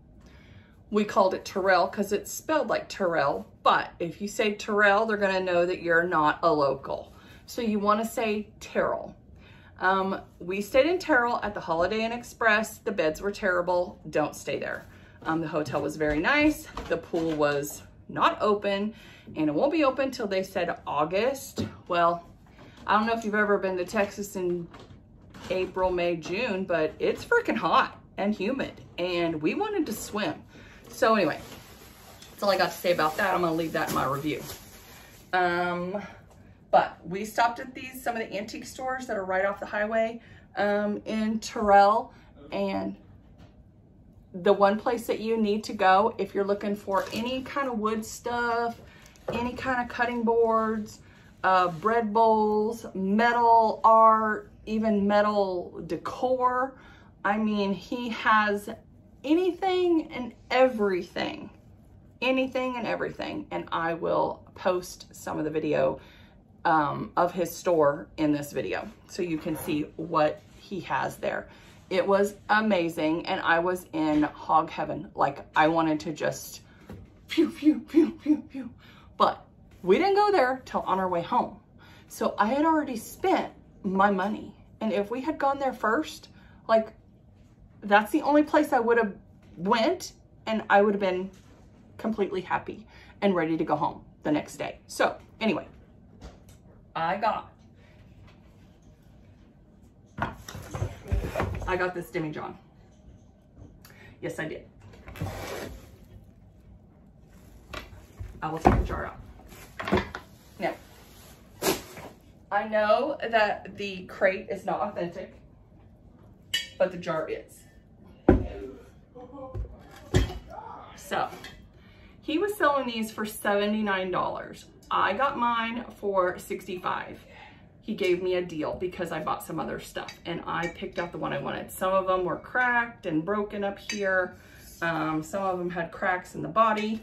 We called it Terrell because it's spelled like Terrell, but if you say Terrell, they're gonna know that you're not a local. So you wanna say Terrell. We stayed in Terrell at the Holiday Inn Express. The beds were terrible. Don't stay there. The hotel was very nice. The pool was not open and it won't be open till they said August. Well, I don't know if you've ever been to Texas in April, May, June, but it's freaking hot and humid and we wanted to swim. So anyway, that's all I got to say about that. I'm gonna leave that in my review. But we stopped at some of the antique stores that are right off the highway in Terrell. And the one place that you need to go if you're looking for any kind of wood stuff, any kind of cutting boards, bread bowls, metal art, even metal decor. I mean, he has anything and everything. Anything and everything. And I will post some of the video of his store in this video so you can see what he has there. It was amazing and I was in hog heaven. Like I wanted to just pew, pew, pew, pew, pew. But we didn't go there till on our way home. So I had already spent my money. And if we had gone there first, like that's the only place I would have went and I would have been completely happy and ready to go home the next day. So anyway, I got this demijohn. Yes, I did. I will take the jar out. Now, I know that the crate is not authentic, but the jar is. So he was selling these for $79. I got mine for $65. He gave me a deal because I bought some other stuff and I picked out the one I wanted. Some of them were cracked and broken up here. Some of them had cracks in the body.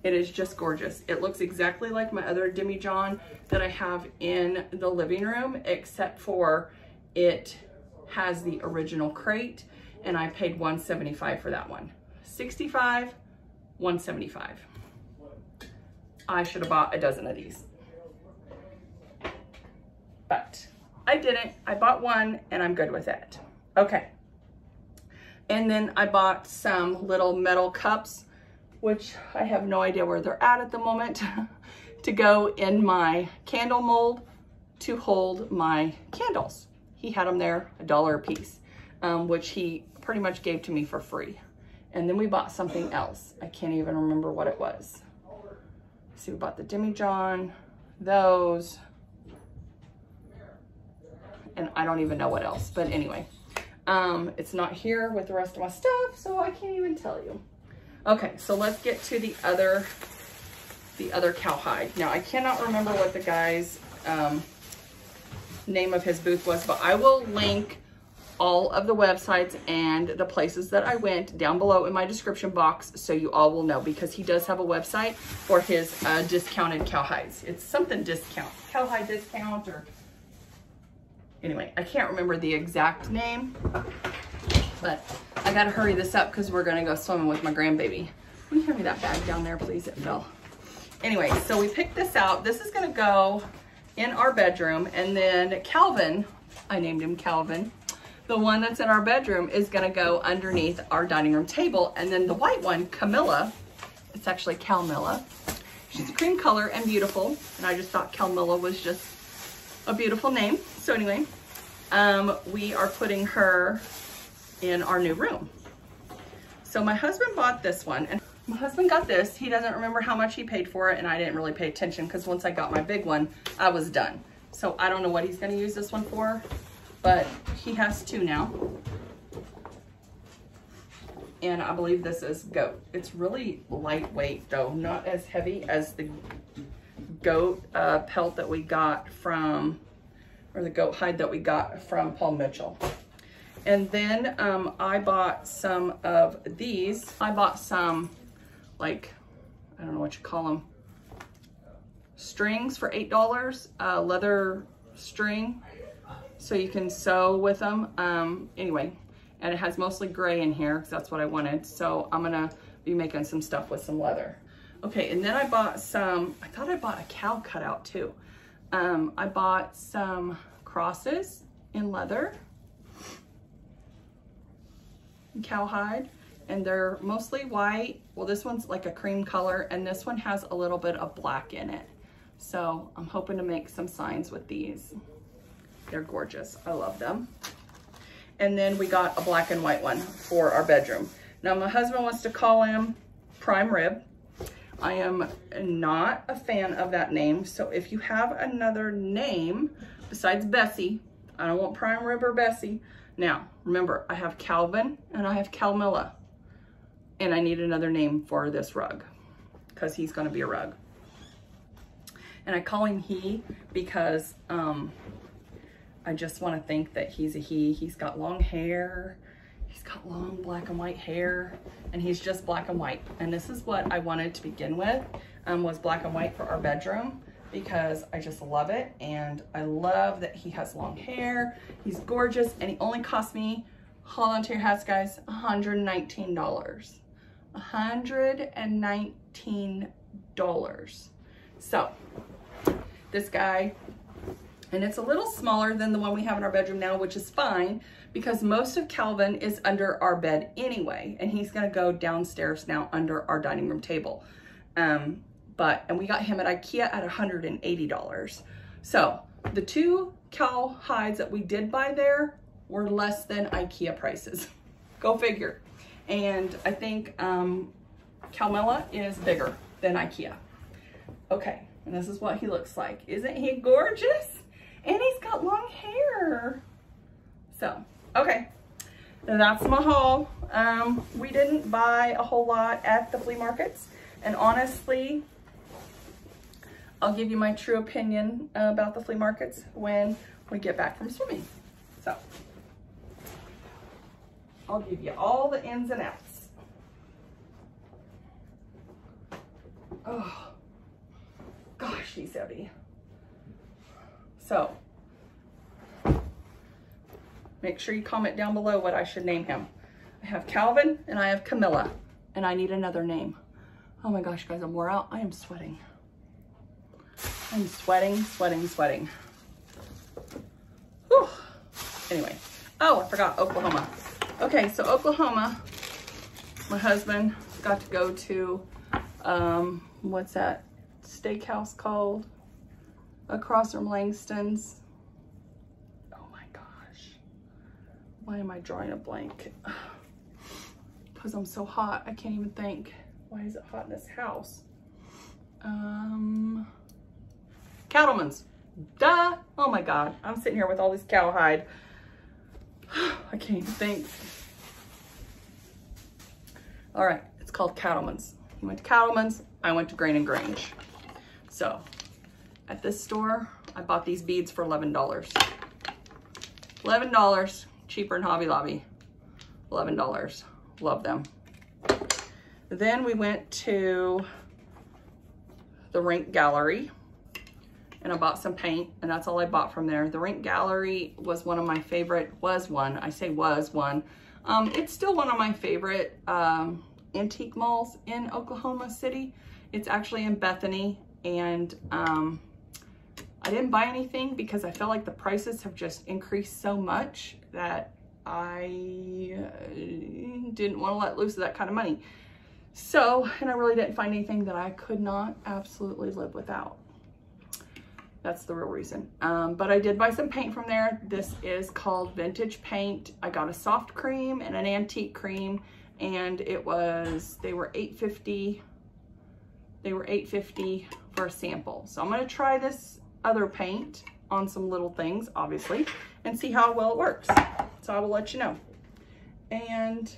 It is just gorgeous. It looks exactly like my other demijohn that I have in the living room, except for it has the original crate, and I paid $175 for that one. $65, $175. I should have bought a dozen of these, but I didn't. I bought one and I'm good with it. Okay. And then I bought some little metal cups, which I have no idea where they're at the moment, to go in my candle mold to hold my candles. He had them there, $1 a piece, which he pretty much gave to me for free. And then we bought something else. I can't even remember what it was. So we bought the demijohn, those, and I don't even know what else, but anyway. It's not here with the rest of my stuff, so I can't even tell you. Okay, so let's get to the other Cowhide. Now, I cannot remember what the guy's name of his booth was, but I will link all of the websites and the places that I went down below in my description box so you all will know, because he does have a website for his discounted cowhides. It's something discount, cowhide discount, or anyway, I can't remember the exact name, but I gotta hurry this up because we're gonna go swimming with my grandbaby. Will you hand me that bag down there, please? It fell. Anyway, so we picked this out. This is gonna go in our bedroom, and then Calvin, I named him Calvin, the one that's in our bedroom is gonna go underneath our dining room table, and then the white one, Camilla, it's actually Calmilla. She's a cream color and beautiful, and I just thought Calmilla was just a beautiful name. So anyway, we are putting her in our new room. So my husband bought this one, and my husband got this. He doesn't remember how much he paid for it, and I didn't really pay attention because once I got my big one, I was done. So I don't know what he's gonna use this one for, but he has two now. And I believe this is goat. It's really lightweight though, not as heavy as the goat pelt that we got from, or the goat hide that we got from Paul Mitchell. And then I bought some of these. I bought some, like, I don't know what you call them, strings for $8, leather string, so you can sew with them. Anyway, and it has mostly gray in here because that's what I wanted. So I'm gonna be making some stuff with some leather. Okay, and then I bought some, I thought I bought a cow cutout too. I bought some crosses in leather, cowhide, and they're mostly white. Well, this one's like a cream color, and this one has a little bit of black in it. So I'm hoping to make some signs with these. They're gorgeous. I love them. And then we got a black and white one for our bedroom. Now my husband wants to call him Prime Rib. I am not a fan of that name. So if you have another name besides Bessie, I don't want Prime Rib or Bessie. Now, remember, I have Calvin and I have Calmilla, and I need another name for this rug because he's gonna be a rug. And I call him he because I just wanna think that he's a he. He's got long hair, he's got long black and white hair, and he's just black and white. And this is what I wanted to begin with, was black and white for our bedroom, because I just love it, and I love that he has long hair. He's gorgeous, and he only cost me, hold on to your hats guys, $119. $119. So this guy, and it's a little smaller than the one we have in our bedroom now, which is fine because most of Calvin is under our bed anyway, and he's gonna go downstairs now under our dining room table. And we got him at IKEA at $180. So the two cow hides that we did buy there were less than IKEA prices. Go figure. And I think Calmilla is bigger than IKEA. Okay, And this is what he looks like. Isn't he gorgeous? And he's got long hair. So, okay. That's my haul. We didn't buy a whole lot at the flea markets. And honestly, I'll give you my true opinion about the flea markets when we get back from swimming. So, I'll give you all the ins and outs. Oh, gosh, he's heavy. So, make sure you comment down below what I should name him. I have Calvin and I have Camilla, and I need another name. Oh my gosh, guys, I'm wore out. I am sweating. I'm sweating, sweating, sweating. Whew. Anyway, oh, I forgot Oklahoma. Okay, so Oklahoma, my husband got to go to, what's that steakhouse called? Across from Langston's. Oh my gosh. Why am I drawing a blank? Because I'm so hot, I can't even think. Why is it hot in this house? Cattleman's. Duh. Oh my God. I'm sitting here with all this cowhide. I can't even think. All right. It's called Cattleman's. He went to Cattleman's. I went to Grain and Grange. So at this store, I bought these beads for $11. $11. Cheaper than Hobby Lobby. $11. Love them. Then we went to the Rink Gallery and I bought some paint, and that's all I bought from there. The Rink Gallery was one of my favorite, I say was one. It's still one of my favorite antique malls in Oklahoma City. It's actually in Bethany, and I didn't buy anything because I felt like the prices have just increased so much that I didn't want to let loose of that kind of money. So, and I really didn't find anything that I could not absolutely live without. That's the real reason. But I did buy some paint from there. This is called Vintage Paint. I got a soft cream and an antique cream, and they were $8.50. They were $8.50 for a sample. So I'm gonna try this other paint on some little things, obviously, and see how well it works. So I will let you know. And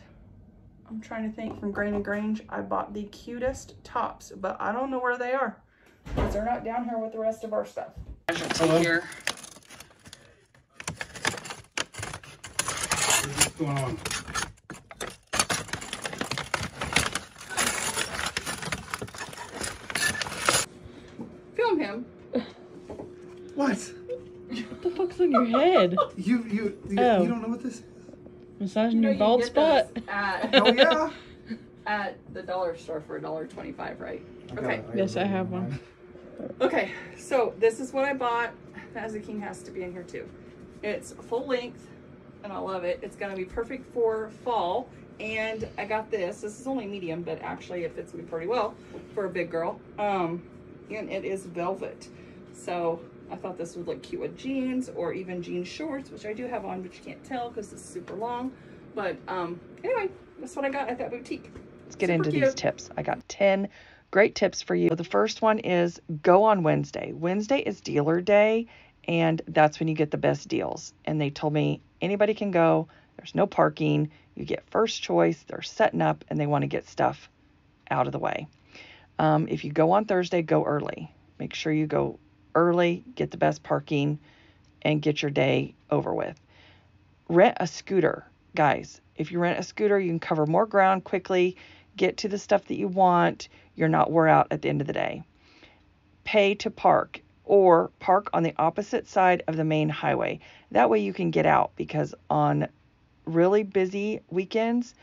I'm trying to think, from Grain and Grange, I bought the cutest tops, but I don't know where they are because they're not down here with the rest of our stuff. Here.
What's going on?
Film him.
What?
What the fuck's on your head?
You
Oh.
don't know what this is?
Massaging your bald spot.
Oh yeah.
At the dollar store for $1.25, right? Okay.
Yes, I have one.
Okay, so this is what I bought. Mazzy King has to be in here too. It's full length, and I love it. It's gonna be perfect for fall. And I got this. This is only medium, but actually it fits me pretty well for a big girl. And it is velvet. So I thought this would look cute with jeans or even jean shorts, which I do have on, but you can't tell because it's super long. But anyway, that's what I got at that boutique.
Let's get into these tips. I got 10 great tips for you. The first one is go on Wednesday. Wednesday is dealer day, and that's when you get the best deals. And they told me anybody can go. There's no parking. You get first choice. They're setting up, and they want to get stuff out of the way. If you go on Thursday, go early. Make sure you go early, get the best parking, and get your day over with. Rent a scooter. Guys, if you rent a scooter, you can cover more ground quickly, get to the stuff that you want. You're not wore out at the end of the day. Pay to park, or park on the opposite side of the main highway. That way you can get out, because on really busy weekends,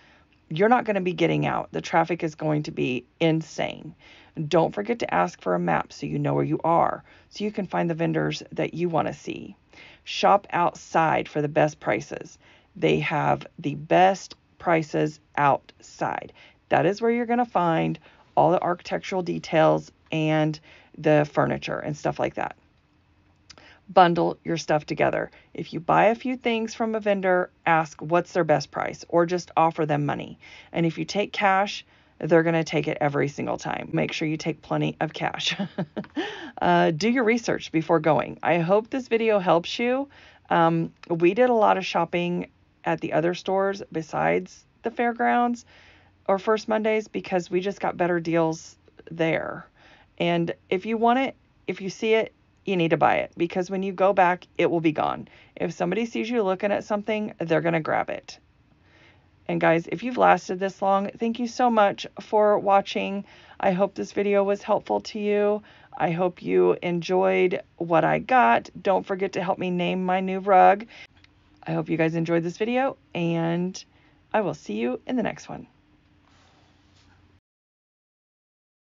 you're not going to be getting out. The traffic is going to be insane. Don't forget to ask for a map so you know where you are, so you can find the vendors that you want to see. Shop outside for the best prices. They have the best prices outside. That is where you're going to find all the architectural details and the furniture and stuff like that. Bundle your stuff together. If you buy a few things from a vendor, ask what's their best price, or just offer them money. And if you take cash,
they're going to take it every single time. Make sure you take plenty of cash. Do your research before going. I hope this video helps you. We did a lot of shopping at the other stores besides the fairgrounds or First Mondays because we just got better deals there. And if you want it, if you see it, you need to buy it, because when you go back, it will be gone. If somebody sees you looking at something, they're going to grab it. And guys, if you've lasted this long, thank you so much for watching. I hope this video was helpful to you. I hope you enjoyed what I got. Don't forget to help me name my new rug. I hope you guys enjoyed this video, and I will see you in the next one.